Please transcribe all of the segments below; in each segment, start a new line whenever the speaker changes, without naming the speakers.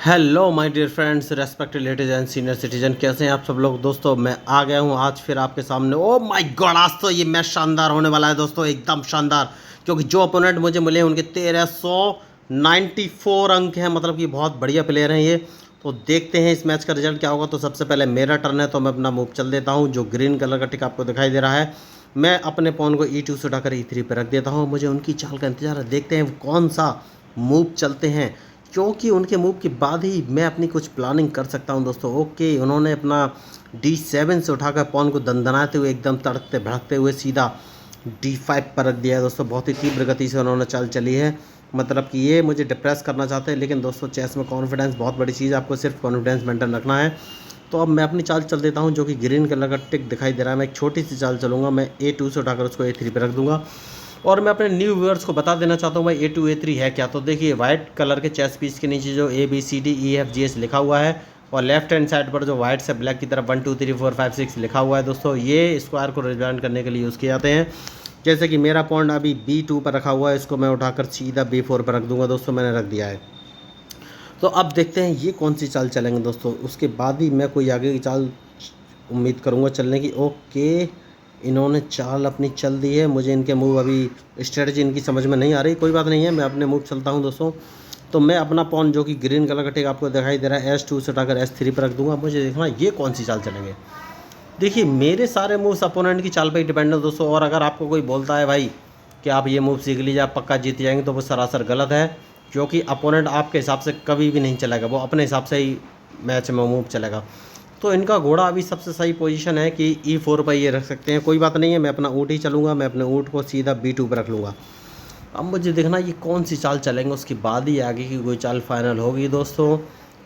Hello my dear friends, respected ladies and senior citizen, कैसे हैं आप सब लोग। दोस्तों मैं आ गया हूं आज फिर आपके सामने। ओ माय गॉड, आज तो ये मैच शानदार होने वाला है दोस्तों, एकदम शानदार। क्योंकि जो अपोनेंट मुझे मिले उनके 1394 अंक हैं, मतलब कि बहुत बढ़िया प्लेयर हैं ये। तो देखते हैं इस मैच का रिजल्ट क्या होगा। तो सबसे पहले मेरा टर्न है, तो मैं अपना मूव चल देता हूँ। जो ग्रीन कलर का टिक आपको दिखाई दे रहा है, मैं अपने पॉन को E2 से उठाकर E3 पर रख देता हूँ। मुझे उनकी चाल का इंतजार है, देखते हैं वो कौन सा मूव चलते हैं, क्योंकि उनके मूव के बाद ही मैं अपनी कुछ प्लानिंग कर सकता हूं दोस्तों। ओके, उन्होंने अपना D7 से उठाकर पॉन को दंदनाते हुए, एकदम तड़कते भड़कते हुए सीधा D5 पर रख दिया है दोस्तों। बहुत ही तीव्र गति से उन्होंने चाल चली है, मतलब कि ये मुझे डिप्रेस करना चाहते हैं। लेकिन दोस्तों चेस में कॉन्फिडेंस बहुत बड़ी चीज़ है, आपको सिर्फ कॉन्फिडेंस मेंटेन रखना है। तो अब मैं अपनी चाल चल देता हूँ, जो कि ग्रीन कलर का टिक दिखाई दे रहा है। मैं एक छोटी सी चाल चलूँगा, मैं A2 से उठाकर उसको A3 पर रख दूँगा। और मैं अपने न्यू व्यूअर्स को बता देना चाहता हूँ भाई A2 A3 है क्या। तो देखिए, वाइट कलर के चेस पीस के नीचे जो ABCDEFGH लिखा हुआ है, और लेफ्ट हैंड साइड पर जो वाइट से ब्लैक की तरफ 1 2 3 4 5 6 लिखा हुआ है दोस्तों, ये स्क्वायर को रिप्रेजेंट करने के लिए यूज़ किए जाते हैं। जैसे कि मेरा पॉइंट अभी B2 पर रखा हुआ है, इसको मैं उठाकर सीधा B4 पर रख दूंगा दोस्तों, मैंने रख दिया है। तो अब देखते हैं ये कौन सी चाल चलेंगे दोस्तों, उसके बाद ही मैं कोई आगे की चाल उम्मीद करूँगा चलने की। ओके, इन्होंने चाल अपनी चल दी है, मुझे इनके मूव अभी स्ट्रेटजी इनकी समझ में नहीं आ रही। कोई बात नहीं है, मैं अपने मूव चलता हूँ दोस्तों। तो मैं अपना पॉन, जो कि ग्रीन कलर का टिक आपको दिखाई दे रहा है, S2 से उठाकर S3 पर रख दूंगा। मुझे देखना ये कौन सी चाल चलेंगे। देखिए, मेरे सारे मूव्स अपोनेंट की चाल पर ही डिपेंड है दोस्तों। और अगर आपको कोई बोलता है भाई कि आप ये मूव सीख लीजिए, आप पक्का जीत जाएंगे, तो वो सरासर गलत है। क्योंकि अपोनेंट आपके हिसाब से कभी भी नहीं चलेगा, वो अपने हिसाब से ही मैच में मूव चलेगा। तो इनका घोड़ा अभी सबसे सही पोजीशन है कि E4 पर ये रख सकते हैं। कोई बात नहीं है, मैं अपना ऊँट ही चलूँगा, मैं अपने ऊँट को सीधा B2 पर रख लूँगा। अब मुझे देखना ये कौन सी चाल चलेंगे, उसके बाद ही आगे की कोई चाल फाइनल होगी दोस्तों।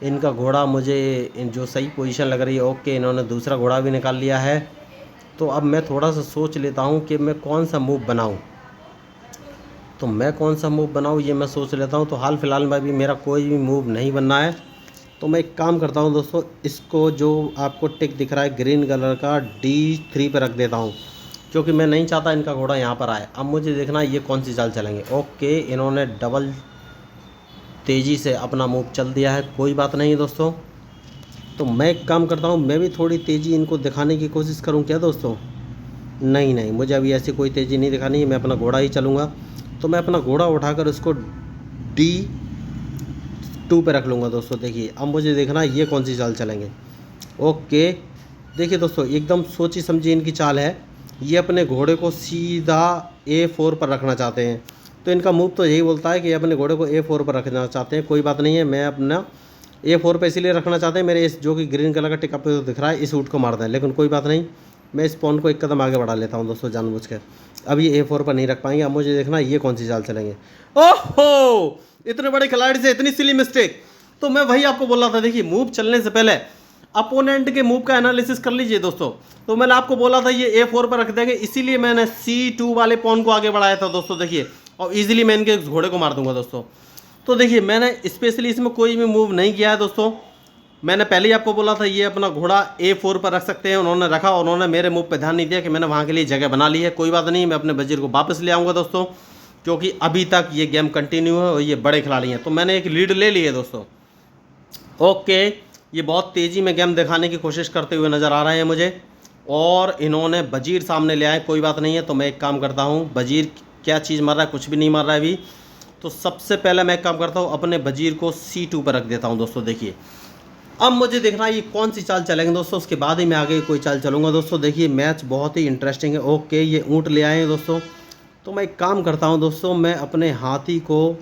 इनका घोड़ा मुझे जो सही पोजीशन लग रही है। ओके, इन्होंने दूसरा घोड़ा भी निकाल लिया है। तो अब मैं थोड़ा सा सोच लेता हूँ कि मैं कौन सा मूव बनाऊँ। तो मैं कौन सा मूव बनाऊँ ये मैं सोच लेता हूँ। तो हाल फिलहाल में भी मेरा कोई भी मूव नहीं बनना है। तो मैं एक काम करता हूँ दोस्तों, इसको जो आपको टिक दिख रहा है ग्रीन कलर का, D3 पे रख देता हूँ, क्योंकि मैं नहीं चाहता इनका घोड़ा यहाँ पर आए। अब मुझे देखना है ये कौन सी चाल चलेंगे। ओके, इन्होंने डबल तेज़ी से अपना मूव चल दिया है, कोई बात नहीं दोस्तों। तो मैं एक काम करता हूँ, मैं भी थोड़ी तेज़ी इनको दिखाने की कोशिश करूँ क्या दोस्तों। नहीं नहीं, मुझे अभी ऐसी कोई तेज़ी नहीं दिखानी है, मैं अपना घोड़ा ही चलूँगा। तो मैं अपना घोड़ा उठाकर उसको D2 पे रख लूँगा दोस्तों। देखिए, अब मुझे देखना है ये कौन सी चाल चलेंगे। ओके, देखिए दोस्तों, एकदम सोची समझी इनकी चाल है। ये अपने घोड़े को सीधा A4 पर रखना चाहते हैं। तो इनका मूव तो यही बोलता है कि ये अपने घोड़े को A4 पर रखना चाहते हैं। कोई बात नहीं है, मैं अपना A4 पर इसीलिए रखना चाहते हैं, मेरे इस जो कि ग्रीन कलर का टिक आपको दिख रहा है, इस ऊँट को मार दें। लेकिन कोई बात नहीं, मैं इस पॉन को एक कदम आगे बढ़ा लेता हूँ दोस्तों जानबूझ कर। अब ये A4 पर नहीं रख पाएंगे। अब मुझे देखना ये कौन सी चाल चलेंगे। ओहो, इतने बड़े खिलाड़ी से इतनी सिली मिस्टेक। तो मैं वही आपको बोल रहा था, देखिए मूव चलने से पहले अपोनेंट के मूव का एनालिसिस कर लीजिए दोस्तों। तो मैंने आपको बोला था ये A4 पर रख देंगे, इसीलिए मैंने C2 वाले पॉन को आगे बढ़ाया था दोस्तों। देखिए, और इजीली मैं इनके घोड़े को मार दूंगा दोस्तों। तो देखिए, मैंने स्पेशली इसमें कोई भी मूव नहीं किया है दोस्तों। मैंने पहले ही आपको बोला था ये अपना घोड़ा A4 पर रख सकते हैं, उन्होंने रखा और उन्होंने मेरे मूव पे ध्यान नहीं दिया कि मैंने वहाँ के लिए जगह बना ली है। कोई बात नहीं, मैं अपने वजीर को वापस ले आऊँगा दोस्तों, क्योंकि अभी तक ये गेम कंटिन्यू है और ये बड़े खिलाड़ी हैं। तो मैंने एक लीड ले ली है दोस्तों। ओके, ये बहुत तेज़ी में गेम दिखाने की कोशिश करते हुए नज़र आ रहे हैं मुझे, और इन्होंने वजीर सामने ले आए। कोई बात नहीं है, तो मैं एक काम करता हूँ, वजीर क्या चीज़ मार रहा है, कुछ भी नहीं मार रहा है अभी। तो सबसे पहले मैं एक काम करता हूँ, अपने वजीर को C2 पर रख देता हूँ दोस्तों। देखिए, अब मुझे देखना है ये कौन सी चाल चलेंगे दोस्तों, उसके बाद ही मैं आगे कोई चाल चलूँगा दोस्तों। देखिए, मैच बहुत ही इंटरेस्टिंग है। ओके, ये ऊँट ले आए हैं दोस्तों। तो मैं एक काम करता हूँ दोस्तों, मैं अपने हाथी को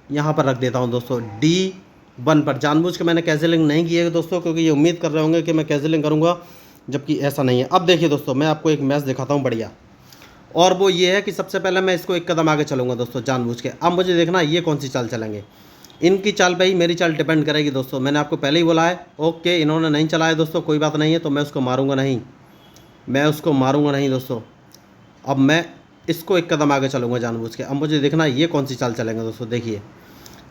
यहाँ पर रख देता हूँ दोस्तों D1 पर। जानबूझ के मैंने कैजलिंग नहीं की है दोस्तों, क्योंकि ये उम्मीद कर रहे होंगे कि मैं कैजलिंग करूँगा, जबकि ऐसा नहीं है। अब देखिए दोस्तों, मैं आपको एक मैच दिखाता हूँ बढ़िया, और वो ये है कि सबसे पहले मैं इसको एक कदम आगे चलूँगा दोस्तों जानबूझ के। अब मुझे देखना है ये कौन सी चाल चलेंगे। इनकी चाल पे ही मेरी चाल डिपेंड करेगी दोस्तों, मैंने आपको पहले ही बोला है। ओके, इन्होंने नहीं चलाया दोस्तों, कोई बात नहीं है। तो मैं उसको मारूंगा नहीं, मैं उसको मारूंगा नहीं दोस्तों। अब मैं इसको एक कदम आगे चलूँगा जानबूझ के। अब मुझे देखना है ये कौन सी चाल चलेंगे दोस्तों। देखिए,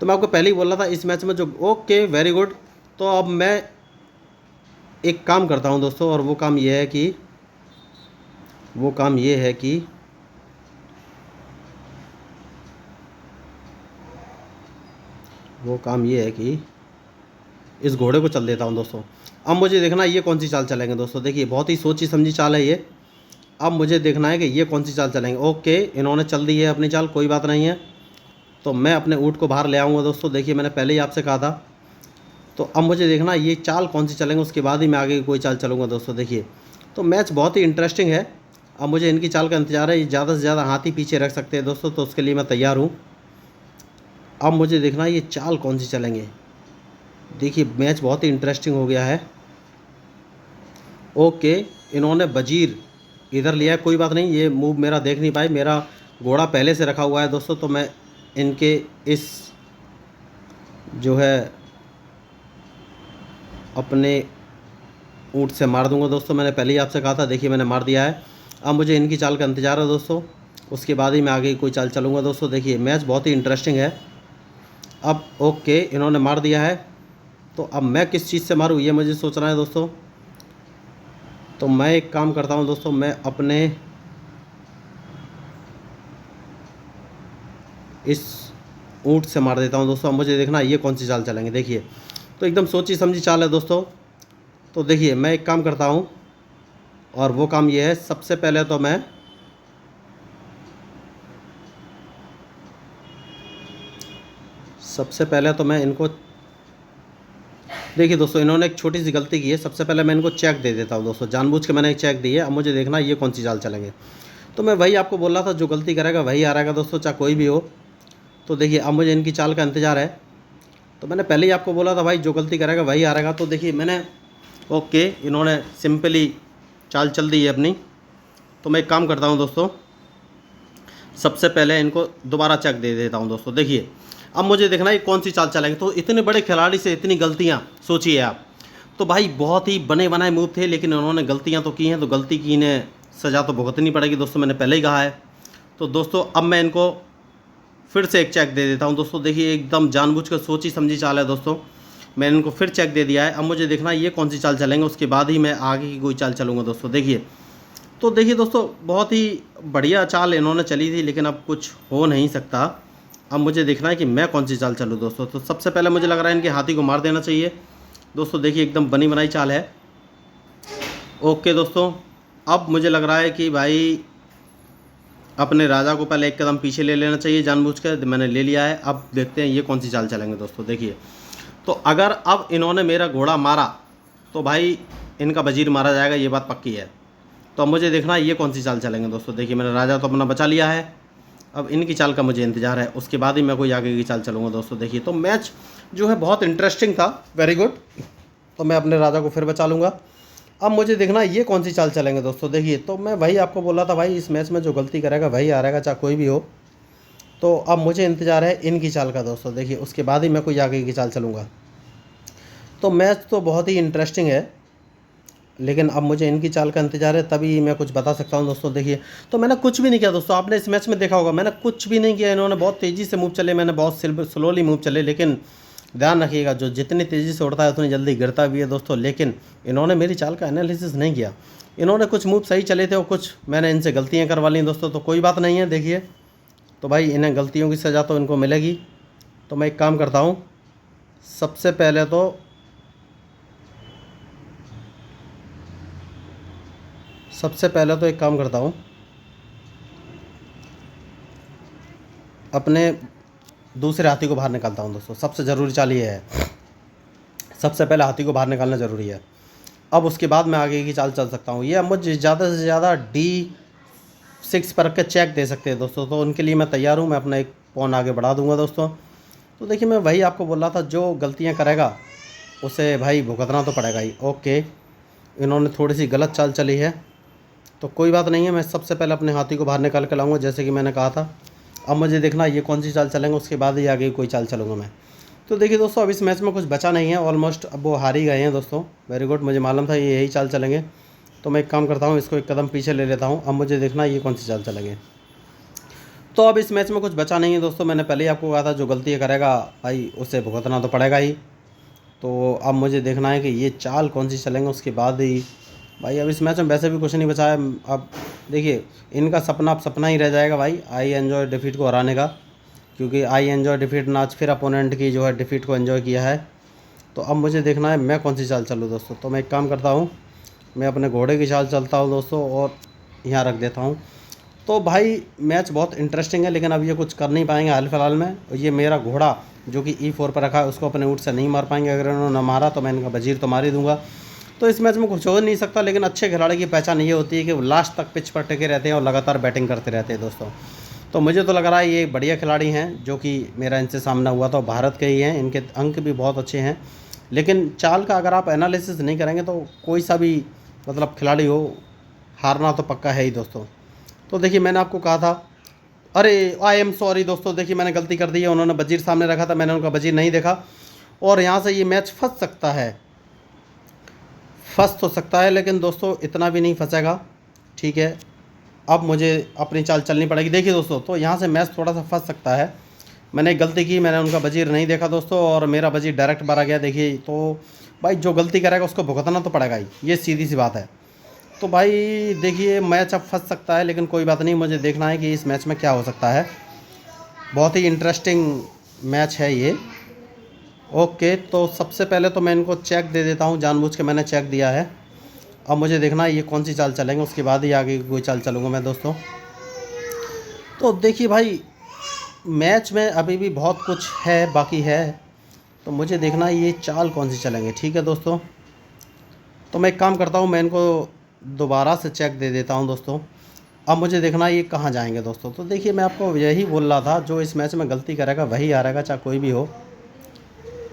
तो मैं आपको पहले ही बोला था इस मैच में जो। Okay, very good. तो अब मैं एक काम करता हूँ दोस्तों, और वो काम ये है कि वो काम ये है कि वो काम ये है कि इस घोड़े को चल देता हूँ दोस्तों। अब मुझे देखना है ये कौन सी चाल चलेंगे दोस्तों। देखिए बहुत ही सोची समझी चाल है ये। अब मुझे देखना है कि ये कौन सी चाल चलेंगे। ओके, इन्होंने चल दी है अपनी चाल, कोई बात नहीं है। तो मैं अपने ऊँट को बाहर ले आऊँगा दोस्तों। देखिए मैंने पहले ही आपसे कहा था। तो अब मुझे देखना है ये चाल कौन सी चलेंगे, उसके बाद ही मैं आगे की कोई चाल चलूँगा दोस्तों। देखिए तो मैच बहुत ही इंटरेस्टिंग है। अब मुझे इनकी चाल का इंतज़ार है। ये ज़्यादा से ज़्यादा हाथी पीछे रख सकते हैं दोस्तों, तो उसके लिए मैं तैयार हूँ। अब मुझे देखना है ये चाल कौन सी चलेंगे। देखिए मैच बहुत ही इंटरेस्टिंग हो गया है। ओके, इन्होंने वजीर इधर लिया है, कोई बात नहीं। ये मूव मेरा देख नहीं पाए, मेरा घोड़ा पहले से रखा हुआ है दोस्तों। तो मैं इनके इस जो है अपने ऊँट से मार दूंगा दोस्तों। मैंने पहले ही आपसे कहा था। देखिए मैंने मार दिया है। अब मुझे इनकी चाल का इंतज़ार है दोस्तों, उसके बाद ही मैं आगे कोई चाल चलूँगा दोस्तों। देखिए मैच बहुत ही इंटरेस्टिंग है। अब ओके, इन्होंने मार दिया है। तो अब मैं किस चीज़ से मारूँ ये मुझे सोचना है दोस्तों। तो मैं एक काम करता हूँ दोस्तों, मैं अपने इस ऊँट से मार देता हूँ दोस्तों। अब मुझे देखना है ये कौन सी चाल चलेंगे। देखिए तो एकदम सोची समझी चाल है दोस्तों। तो देखिए मैं एक काम करता हूँ, और वो काम ये है, सबसे पहले तो मैं इनको, देखिए दोस्तों इन्होंने एक छोटी सी गलती की है। सबसे पहले मैं इनको चेक दे देता हूँ दोस्तों, जानबूझ के मैंने एक चेक दी है। अब मुझे देखना ये कौन सी चाल चलेंगे। तो मैं वही आपको बोल रहा था, जो गलती करेगा वही हारेगा दोस्तों, चाहे कोई भी हो। तो देखिए अब मुझे इनकी चाल का इंतज़ार है। तो मैंने पहले ही आपको बोला था भाई, जो गलती करेगा वही हारेगा। तो देखिए मैंने ओके, इन्होंने सिंपली चाल चल दी है अपनी। तो मैं एक काम करता हूँ दोस्तों, सबसे पहले इनको दोबारा चेक दे देता हूँ दोस्तों। देखिए अब मुझे देखना है कौन सी चाल चलेंगे। तो इतने बड़े खिलाड़ी से इतनी गलतियाँ, सोचिए आप। तो भाई बहुत ही बने बनाए मूव थे, लेकिन उन्होंने गलतियाँ तो की हैं, तो गलती की इन्हें सज़ा तो भुगतनी पड़ेगी दोस्तों, मैंने पहले ही कहा है। तो दोस्तों अब मैं इनको फिर से एक चेक दे देता हूँ दोस्तों। देखिए एकदम जानबूझ कर सोची समझी चाल है दोस्तों। मैंने इनको फिर चेक दे दिया है। अब मुझे देखना है ये कौन सी चाल चलेंगे, उसके बाद ही मैं आगे की कोई चाल चलूँगा दोस्तों। देखिए तो देखिए दोस्तों बहुत ही बढ़िया चाल इन्होंने चली थी, लेकिन अब कुछ हो नहीं सकता। अब मुझे देखना है कि मैं कौन सी चाल चलूँ दोस्तों। तो सबसे पहले मुझे लग रहा है इनके हाथी को मार देना चाहिए दोस्तों। देखिए एकदम बनी बनाई चाल है। ओके दोस्तों, अब मुझे लग रहा है कि भाई अपने राजा को पहले एक कदम पीछे ले लेना चाहिए जानबूझ कर। मैंने ले लिया है। अब देखते हैं ये कौन सी चाल चलेंगे दोस्तों। देखिए तो अगर अब इन्होंने मेरा घोड़ा मारा तो भाई इनका वजीर मारा जाएगा, ये बात पक्की है। तो अब मुझे देखना है ये कौन सी चाल चलेंगे दोस्तों। देखिए मैंने राजा तो अपना बचा लिया है, अब इनकी चाल का मुझे इंतज़ार है, उसके बाद ही मैं कोई आगे की चाल चलूँगा दोस्तों। देखिए तो मैच जो है बहुत इंटरेस्टिंग था, वेरी गुड। तो मैं अपने राजा को फिर बचा लूँगा। अब मुझे देखना है ये कौन सी चाल चलेंगे दोस्तों। देखिए तो मैं वही आपको बोला था भाई, इस मैच में जो गलती करेगा वही हारेगा, चाहे कोई भी हो। तो अब मुझे इंतज़ार है इनकी चाल का दोस्तों। देखिए उसके बाद ही मैं कोई आगे की चाल चलूँगा। तो मैच तो बहुत ही इंटरेस्टिंग है, लेकिन अब मुझे इनकी चाल का इंतज़ार है, तभी मैं कुछ बता सकता हूं दोस्तों। देखिए तो मैंने कुछ भी नहीं किया दोस्तों, आपने इस मैच में देखा होगा मैंने कुछ भी नहीं किया। इन्होंने बहुत तेज़ी से मूव चले, मैंने बहुत स्लोली मूव चले। लेकिन ध्यान रखिएगा, जो जितनी तेज़ी से उड़ता है उतनी जल्दी गिरता भी है दोस्तों। लेकिन इन्होंने मेरी चाल का एनालिसिस नहीं किया। इन्होंने कुछ मूव सही चले थे और कुछ मैंने इनसे गलतियाँ करवा ली दोस्तों। तो कोई बात नहीं है। देखिए तो भाई इन्हें गलतियों की सज़ा तो इनको मिलेगी। तो मैं एक काम करता हूँ, सबसे पहले तो एक काम करता हूँ, अपने दूसरे हाथी को बाहर निकालता हूँ दोस्तों। सबसे ज़रूरी चाल ये है, सबसे पहले हाथी को बाहर निकालना ज़रूरी है। अब उसके बाद मैं आगे की चाल चल सकता हूँ। ये अब मुझे ज़्यादा से ज़्यादा D6 पर रख के चेक दे सकते हैं दोस्तों, तो उनके लिए मैं तैयार हूँ। मैं अपना एक पॉन आगे बढ़ा दूँगा दोस्तों। तो देखिए मैं वही आपको बोल रहा था, जो गलतियाँ करेगा उसे भाई भुगतना तो पड़ेगा ही। ओके, इन्होंने थोड़ी सी गलत चाल चली है, तो कोई बात नहीं है। मैं सबसे पहले अपने हाथी को बाहर निकाल कर लाऊंगा, जैसे कि मैंने कहा था। अब मुझे देखना ये कौन सी चाल चलेंगे, उसके बाद ही आगे कोई चाल चलूँगा मैं। तो देखिए दोस्तों अब इस मैच में कुछ बचा नहीं है, ऑलमोस्ट अब वो हार ही गए हैं दोस्तों। वेरी गुड, मुझे मालूम था ये यही चाल चलेंगे। तो मैं एक काम करता हूँ, इसको एक कदम पीछे ले लेता हूँ। अब मुझे देखना ये कौन सी चाल चलेंगे। तो अब इस मैच में कुछ बचा नहीं है दोस्तों। मैंने पहले ही आपको कहा था, जो गलती करेगा भाई उसे भुगतना तो पड़ेगा ही। तो अब मुझे देखना है कि ये चाल कौन सी चलेंगे, उसके बाद ही भाई। अब इस मैच में वैसे भी कुछ नहीं बचा है। अब देखिए इनका सपना अब सपना ही रह जाएगा भाई, आई एन्जॉय डिफीट को हराने का। क्योंकि आई एन्जॉय डिफीट ने आज फिर अपोनेंट की जो है डिफीट को एंजॉय किया है। तो अब मुझे देखना है मैं कौन सी चाल चलूँ दोस्तों। तो मैं एक काम करता हूँ, मैं अपने घोड़े की चाल चलता हूँ दोस्तों और यहाँ रख देता हूँ। तो भाई मैच बहुत इंटरेस्टिंग है, लेकिन अब ये कुछ कर नहीं पाएंगे हाल फिलहाल में। ये मेरा घोड़ा जो कि E4 पर रखा है उसको अपने ऊँट से नहीं मार पाएंगे। अगर इन्होंने मारा तो मैं इनका वजीर तो मार ही दूंगा। तो इस मैच में कुछ हो नहीं सकता, लेकिन अच्छे खिलाड़ी की पहचान ये होती है कि वो लास्ट तक पिच पर टिके रहते हैं और लगातार बैटिंग करते रहते हैं दोस्तों। तो मुझे तो लग रहा है ये बढ़िया खिलाड़ी हैं, जो कि मेरा इनसे सामना हुआ था, भारत के ही हैं, इनके अंक भी बहुत अच्छे हैं। लेकिन चाल का अगर आप एनालिसिस नहीं करेंगे तो कोई सा भी मतलब खिलाड़ी हो, हारना तो पक्का है ही दोस्तों। तो देखिए मैंने आपको कहा था, अरे आई एम सॉरी दोस्तों, देखिए मैंने गलती कर दी है। उन्होंने वजीर सामने रखा था, मैंने उनका वजीर नहीं देखा और यहाँ से ये मैच फंस सकता है, फंस तो सकता है, लेकिन दोस्तों इतना भी नहीं फंसेगा। ठीक है, अब मुझे अपनी चाल चलनी पड़ेगी। देखिए दोस्तों, तो यहाँ से मैच थोड़ा सा फंस सकता है। मैंने एक गलती की, मैंने उनका वजीर नहीं देखा दोस्तों और मेरा वजीर डायरेक्ट मारा गया। देखिए तो भाई जो गलती करेगा उसको भुगतना तो पड़ेगा ही, ये सीधी सी बात है। तो भाई देखिए मैच अब फंस सकता है, लेकिन कोई बात नहीं, मुझे देखना है कि इस मैच में क्या हो सकता है। बहुत ही इंटरेस्टिंग मैच है ये। ओके, तो सबसे पहले तो मैं इनको चेक दे देता हूँ, जानबूझ के मैंने चेक दिया है। अब मुझे देखना है ये कौन सी चाल चलेंगे, उसके बाद ही आगे कोई चाल चलूँगा मैं दोस्तों। तो देखिए भाई मैच में अभी भी बहुत कुछ है, बाकी है, तो मुझे देखना है ये चाल कौन सी चलेंगे। ठीक है दोस्तों, तो मैं एक काम करता हूँ, मैं इनको दोबारा से चेक दे देता हूँ दोस्तों। अब मुझे देखना है ये कहाँ जाएंगे दोस्तों। तो देखिए मैं आपको यही बोल रहा था, जो इस मैच में गलती करेगा वही हारेगा, चाहे कोई भी हो।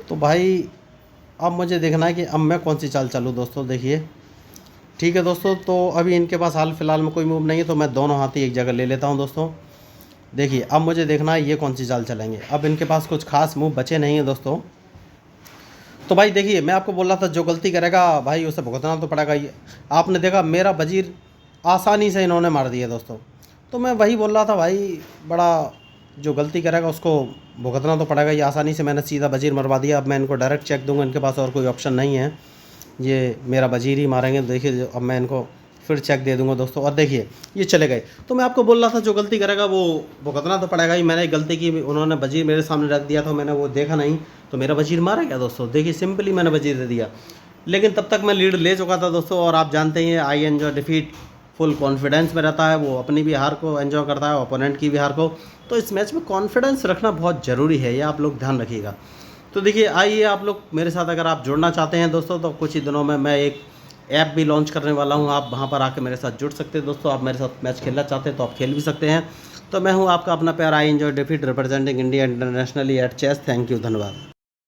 तो भाई अब मुझे देखना है कि अब मैं कौन सी चाल चलूँ दोस्तों। देखिए ठीक है दोस्तों, तो अभी इनके पास हाल फिलहाल में कोई मूव नहीं है, तो मैं दोनों हाथी एक जगह ले लेता हूँ दोस्तों। देखिए अब मुझे देखना है ये कौन सी चाल चलेंगे। अब इनके पास कुछ खास मूव बचे नहीं है दोस्तों। तो भाई देखिए मैं आपको बोल रहा था, जो गलती करेगा भाई उसे भुगतना तो पड़ेगा ही। आपने देखा मेरा वजीर आसानी से इन्होंने मार दिया दोस्तों। तो मैं वही बोल रहा था भाई, बड़ा जो गलती करेगा उसको भुगतना तो पड़ेगा। ये आसानी से मैंने सीधा वजीर मरवा दिया। अब मैं इनको डायरेक्ट चेक दूंगा, इनके पास और कोई ऑप्शन नहीं है, ये मेरा वजीर ही मारेंगे। देखिए अब मैं इनको फिर चेक दे दूंगा दोस्तों। और देखिए ये चले गए। तो मैं आपको बोल रहा था, जो गलती करेगा वो भुगतना तो पड़ेगा ही। मैंने गलती की, उन्होंने वजीर मेरे सामने रख दिया था, मैंने वो देखा नहीं, तो मेरा वजीर मारा गया दोस्तों। देखिए सिंपली मैंने वजीर दे दिया, लेकिन तब तक मैं लीड ले चुका था दोस्तों। और आप जानते ही हैं, आई एन्जॉय डिफीट, फुल कॉन्फिडेंस में रहता है, वो अपनी भी हार को एंजॉय करता है, ओपोनेंट की भी हार को। तो इस मैच में कॉन्फिडेंस रखना बहुत ज़रूरी है, ये आप लोग ध्यान रखिएगा। तो देखिए आइए आप लोग मेरे साथ, अगर आप जुड़ना चाहते हैं दोस्तों, तो कुछ ही दिनों में मैं एक ऐप भी लॉन्च करने वाला हूं। आप वहां पर आके मेरे साथ जुड़ सकते हैं दोस्तों। आप मेरे साथ मैच खेलना चाहते हैं तो आप खेल भी सकते हैं। तो मैं हूं आपका अपना प्यारा I enjoy defeat, representing India internationally at chess. Thank you, धन्यवाद।